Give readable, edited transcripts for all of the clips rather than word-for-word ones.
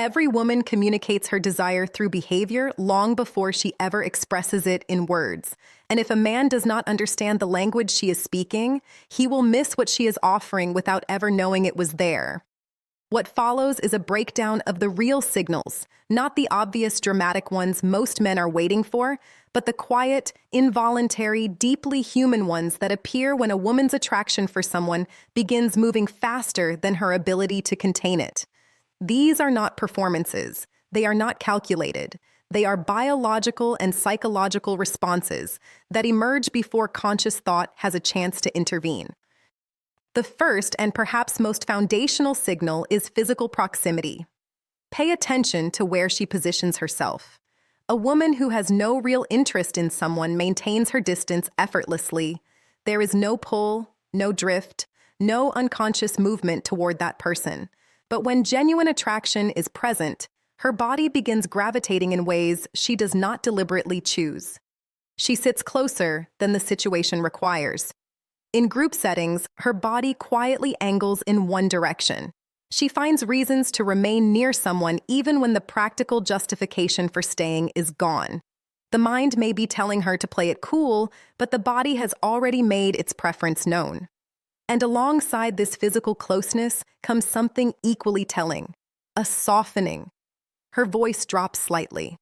Every woman communicates her desire through behavior long before she ever expresses it in words. And if a man does not understand the language she is speaking, he will miss what she is offering without ever knowing it was there. What follows is a breakdown of the real signals, not the obvious dramatic ones most men are waiting for, but the quiet, involuntary, deeply human ones that appear when a woman's attraction for someone begins moving faster than her ability to contain it. These are not performances. They are not calculated. They are biological and psychological responses that emerge before conscious thought has a chance to intervene. The first and perhaps most foundational signal is physical proximity. Pay attention to where she positions herself. A woman who has no real interest in someone maintains her distance effortlessly. There is no pull, no drift, no unconscious movement toward that person. But when genuine attraction is present, her body begins gravitating in ways she does not deliberately choose. She sits closer than the situation requires. In group settings, her body quietly angles in one direction. She finds reasons to remain near someone even when the practical justification for staying is gone. The mind may be telling her to play it cool, but the body has already made its preference known. And alongside this physical closeness comes something equally telling, a softening. Her voice drops slightly.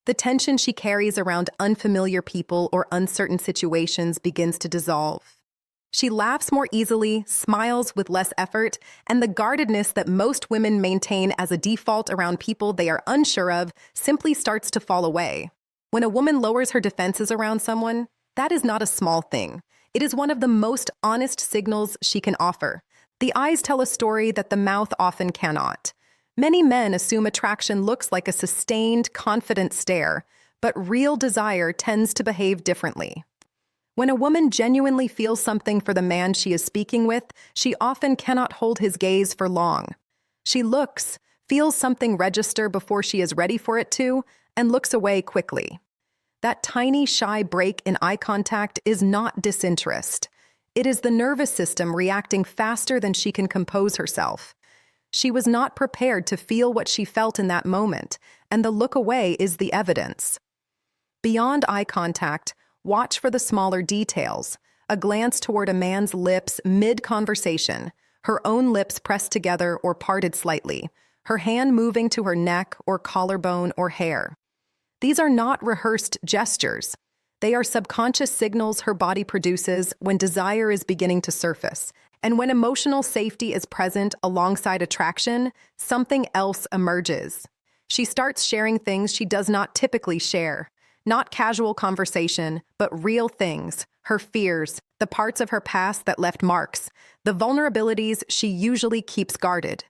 The tension she carries around unfamiliar people or uncertain situations begins to dissolve. She laughs more easily, smiles with less effort, and the guardedness that most women maintain as a default around people they are unsure of simply starts to fall away. When a woman lowers her defenses around someone, that is not a small thing. It is one of the most honest signals she can offer. The eyes tell a story that the mouth often cannot. Many men assume attraction looks like a sustained, confident stare, but real desire tends to behave differently. When a woman genuinely feels something for the man she is speaking with, she often cannot hold his gaze for long. She looks, feels something register before she is ready for it to, and looks away quickly. That tiny, shy break in eye contact is not disinterest. It is the nervous system reacting faster than she can compose herself. She was not prepared to feel what she felt in that moment, and the look away is the evidence. Beyond eye contact, watch for the smaller details. A glance toward a man's lips mid-conversation, her own lips pressed together or parted slightly, her hand moving to her neck or collarbone or hair. These are not rehearsed gestures. They are subconscious signals her body produces when desire is beginning to surface. And when emotional safety is present alongside attraction, something else emerges. She starts sharing things she does not typically share. Not casual conversation, but real things, her fears, the parts of her past that left marks, the vulnerabilities she usually keeps guarded.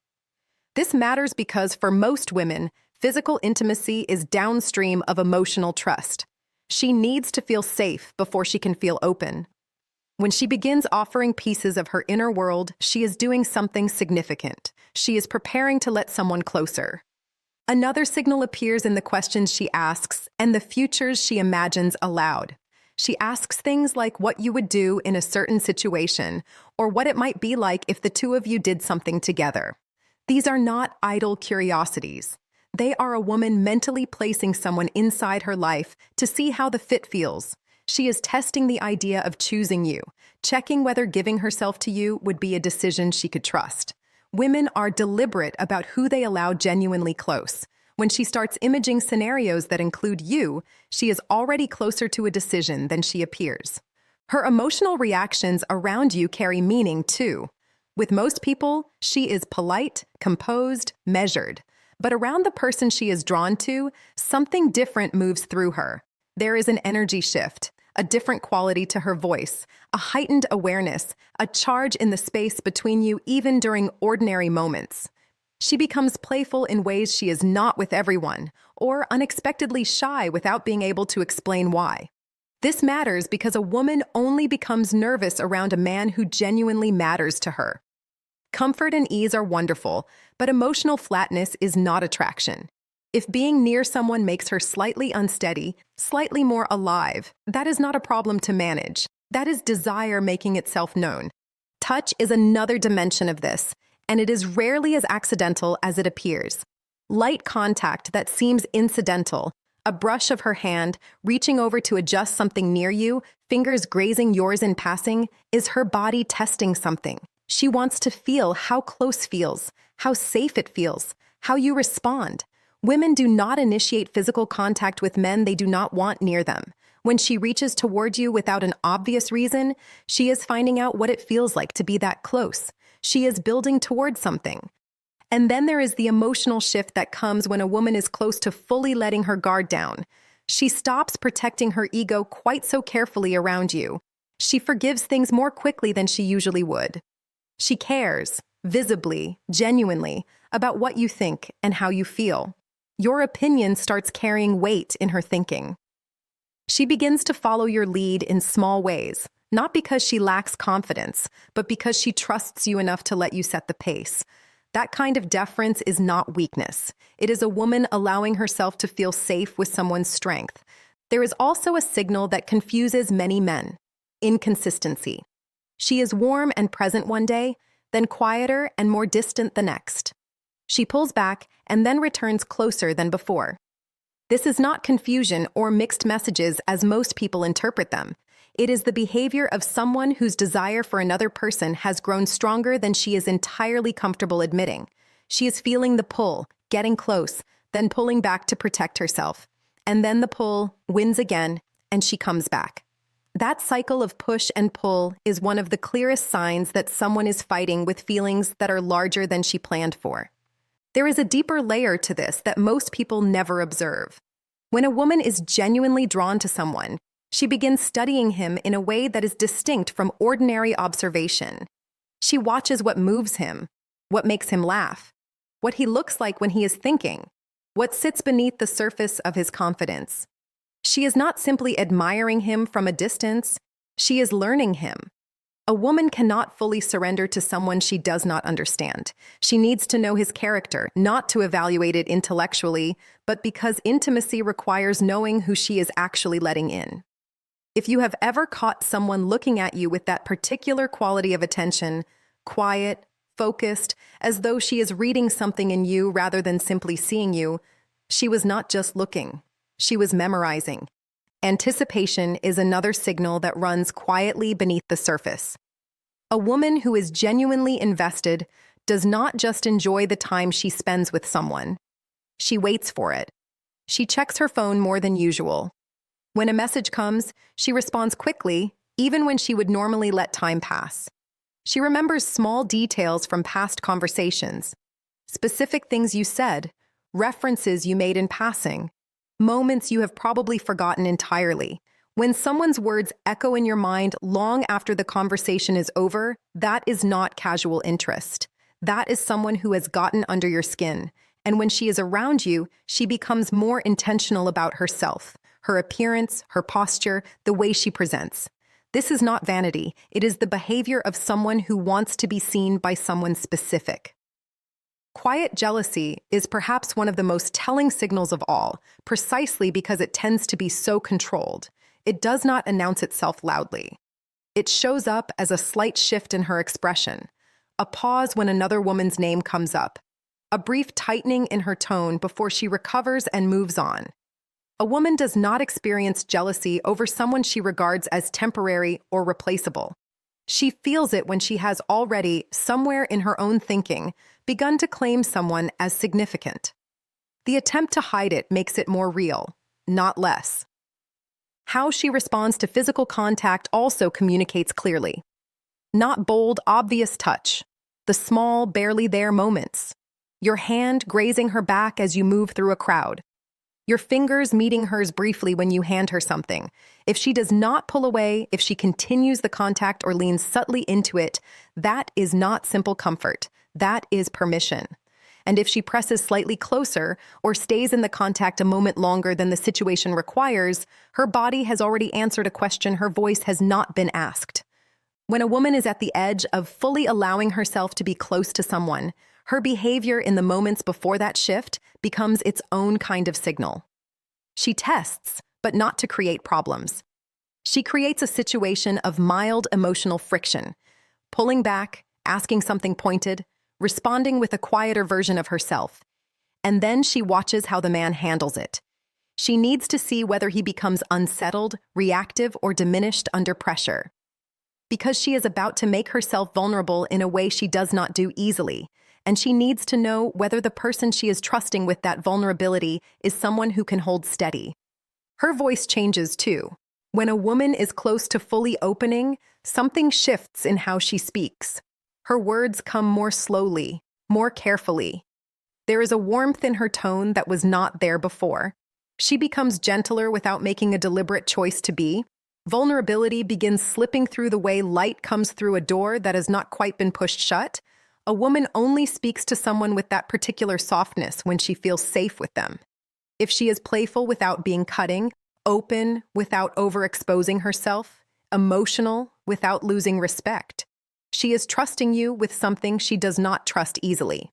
This matters because for most women, physical intimacy is downstream of emotional trust. She needs to feel safe before she can feel open. When she begins offering pieces of her inner world, she is doing something significant. She is preparing to let someone closer. Another signal appears in the questions she asks and the futures she imagines aloud. She asks things like what you would do in a certain situation, or what it might be like if the two of you did something together. These are not idle curiosities. They are a woman mentally placing someone inside her life to see how the fit feels. She is testing the idea of choosing you, checking whether giving herself to you would be a decision she could trust. Women are deliberate about who they allow genuinely close. When she starts imaging scenarios that include you, she is already closer to a decision than she appears. Her emotional reactions around you carry meaning, too. With most people, she is polite, composed, measured. But around the person she is drawn to, something different moves through her. There is an energy shift, a different quality to her voice, a heightened awareness, a charge in the space between you even during ordinary moments. She becomes playful in ways she is not with everyone, or unexpectedly shy without being able to explain why. This matters because a woman only becomes nervous around a man who genuinely matters to her. Comfort and ease are wonderful, but emotional flatness is not attraction. If being near someone makes her slightly unsteady, slightly more alive, that is not a problem to manage. That is desire making itself known. Touch is another dimension of this, and it is rarely as accidental as it appears. Light contact that seems incidental, a brush of her hand, reaching over to adjust something near you, fingers grazing yours in passing, is her body testing something. She wants to feel how close feels, how safe it feels, how you respond. Women do not initiate physical contact with men they do not want near them. When she reaches toward you without an obvious reason, she is finding out what it feels like to be that close. She is building toward something. And then there is the emotional shift that comes when a woman is close to fully letting her guard down. She stops protecting her ego quite so carefully around you. She forgives things more quickly than she usually would. She cares, visibly, genuinely, about what you think and how you feel. Your opinion starts carrying weight in her thinking. She begins to follow your lead in small ways, not because she lacks confidence, but because she trusts you enough to let you set the pace. That kind of deference is not weakness. It is a woman allowing herself to feel safe with someone's strength. There is also a signal that confuses many men: inconsistency. She is warm and present one day, then quieter and more distant the next. She pulls back and then returns closer than before. This is not confusion or mixed messages as most people interpret them. It is the behavior of someone whose desire for another person has grown stronger than she is entirely comfortable admitting. She is feeling the pull, getting close, then pulling back to protect herself. And then the pull wins again, and she comes back. That cycle of push and pull is one of the clearest signs that someone is fighting with feelings that are larger than she planned for. There is a deeper layer to this that most people never observe. When a woman is genuinely drawn to someone, she begins studying him in a way that is distinct from ordinary observation. She watches what moves him, what makes him laugh, what he looks like when he is thinking, what sits beneath the surface of his confidence. She is not simply admiring him from a distance, she is learning him. A woman cannot fully surrender to someone she does not understand. She needs to know his character, not to evaluate it intellectually, but because intimacy requires knowing who she is actually letting in. If you have ever caught someone looking at you with that particular quality of attention, quiet, focused, as though she is reading something in you rather than simply seeing you, she was not just looking, she was memorizing. Anticipation is another signal that runs quietly beneath the surface. A woman who is genuinely invested does not just enjoy the time she spends with someone. She waits for it. She checks her phone more than usual. When a message comes, she responds quickly, even when she would normally let time pass. She remembers small details from past conversations, specific things you said, references you made in passing, moments you have probably forgotten entirely. When someone's words echo in your mind long after the conversation is over, that is not casual interest. That is someone who has gotten under your skin. And when she is around you, she becomes more intentional about herself, her appearance, her posture, the way she presents. This is not vanity. It is the behavior of someone who wants to be seen by someone specific. Quiet jealousy is perhaps one of the most telling signals of all, precisely because it tends to be so controlled. It does not announce itself loudly. It shows up as a slight shift in her expression, a pause when another woman's name comes up, a brief tightening in her tone before she recovers and moves on. A woman does not experience jealousy over someone she regards as temporary or replaceable. She feels it when she has already, somewhere in her own thinking, begun to claim someone as significant. The attempt to hide it makes it more real, not less. How she responds to physical contact also communicates clearly. Not bold, obvious touch. The small, barely there moments. Your hand grazing her back as you move through a crowd. Your fingers meeting hers briefly when you hand her something. If she does not pull away, if she continues the contact or leans subtly into it, that is not simple comfort. That is permission. And if she presses slightly closer or stays in the contact a moment longer than the situation requires, her body has already answered a question her voice has not been asked. When a woman is at the edge of fully allowing herself to be close to someone, her behavior in the moments before that shift becomes its own kind of signal. She tests, but not to create problems. She creates a situation of mild emotional friction, pulling back, asking something pointed, responding with a quieter version of herself. and then she watches how the man handles it. She needs to see whether he becomes unsettled, reactive, or diminished under pressure. Because she is about to make herself vulnerable in a way she does not do easily, and she needs to know whether the person she is trusting with that vulnerability is someone who can hold steady. Her voice changes too. When a woman is close to fully opening, something shifts in how she speaks. Her words come more slowly, more carefully. There is a warmth in her tone that was not there before. She becomes gentler without making a deliberate choice to be. Vulnerability begins slipping through the way light comes through a door that has not quite been pushed shut. A woman only speaks to someone with that particular softness when she feels safe with them. If she is playful without being cutting, open without overexposing herself, emotional without losing respect, she is trusting you with something she does not trust easily.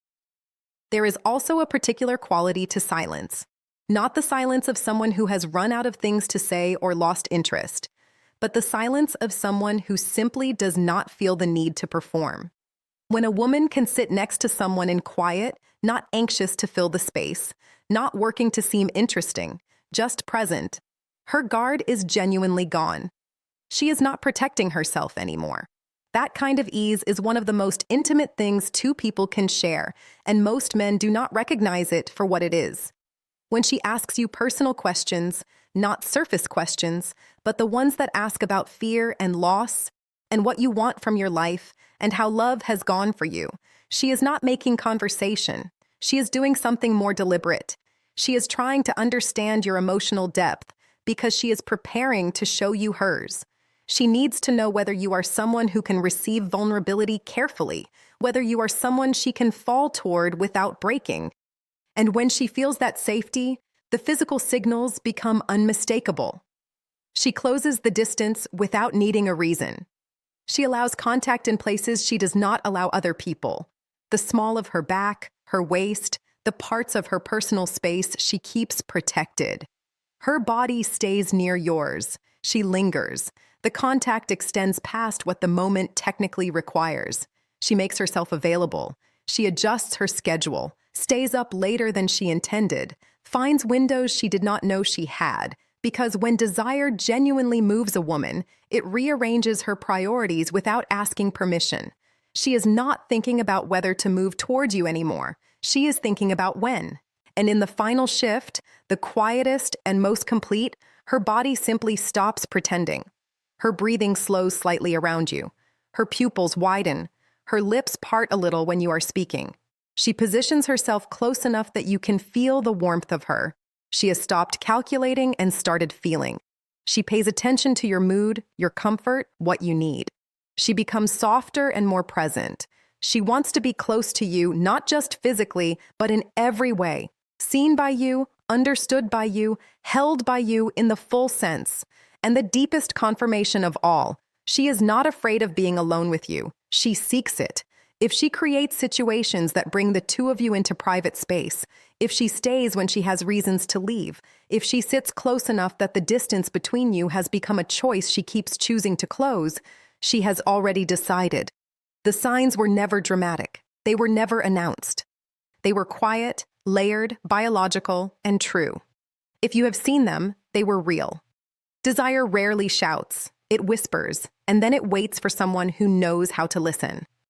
There is also a particular quality to silence. Not the silence of someone who has run out of things to say or lost interest, but the silence of someone who simply does not feel the need to perform. When a woman can sit next to someone in quiet, not anxious to fill the space, not working to seem interesting, just present, her guard is genuinely gone. She is not protecting herself anymore. That kind of ease is one of the most intimate things two people can share, and most men do not recognize it for what it is. When she asks you personal questions, not surface questions, but the ones that ask about fear and loss, and what you want from your life, and how love has gone for you, she is not making conversation. She is doing something more deliberate. She is trying to understand your emotional depth because she is preparing to show you hers. She needs to know whether you are someone who can receive vulnerability carefully, whether you are someone she can fall toward without breaking. And when she feels that safety, the physical signals become unmistakable. She closes the distance without needing a reason. She allows contact in places she does not allow other people. The small of her back, her waist, the parts of her personal space she keeps protected. Her body stays near yours. She lingers. The contact extends past what the moment technically requires. She makes herself available. She adjusts her schedule, stays up later than she intended, finds windows she did not know she had, because when desire genuinely moves a woman, it rearranges her priorities without asking permission. She is not thinking about whether to move towards you anymore. She is thinking about when. And in the final shift, the quietest and most complete, her body simply stops pretending. Her breathing slows slightly around you. Her pupils widen. Her lips part a little when you are speaking. She positions herself close enough that you can feel the warmth of her. She has stopped calculating and started feeling. She pays attention to your mood, your comfort, what you need. She becomes softer and more present. She wants to be close to you, not just physically, but in every way. Seen by you, understood by you, held by you in the full sense. And the deepest confirmation of all, she is not afraid of being alone with you. She seeks it. If she creates situations that bring the two of you into private space, if she stays when she has reasons to leave, if she sits close enough that the distance between you has become a choice she keeps choosing to close, she has already decided. The signs were never dramatic. They were never announced. They were quiet, layered, biological, and true. If you have seen them, they were real. Desire rarely shouts. It whispers, and then it waits for someone who knows how to listen.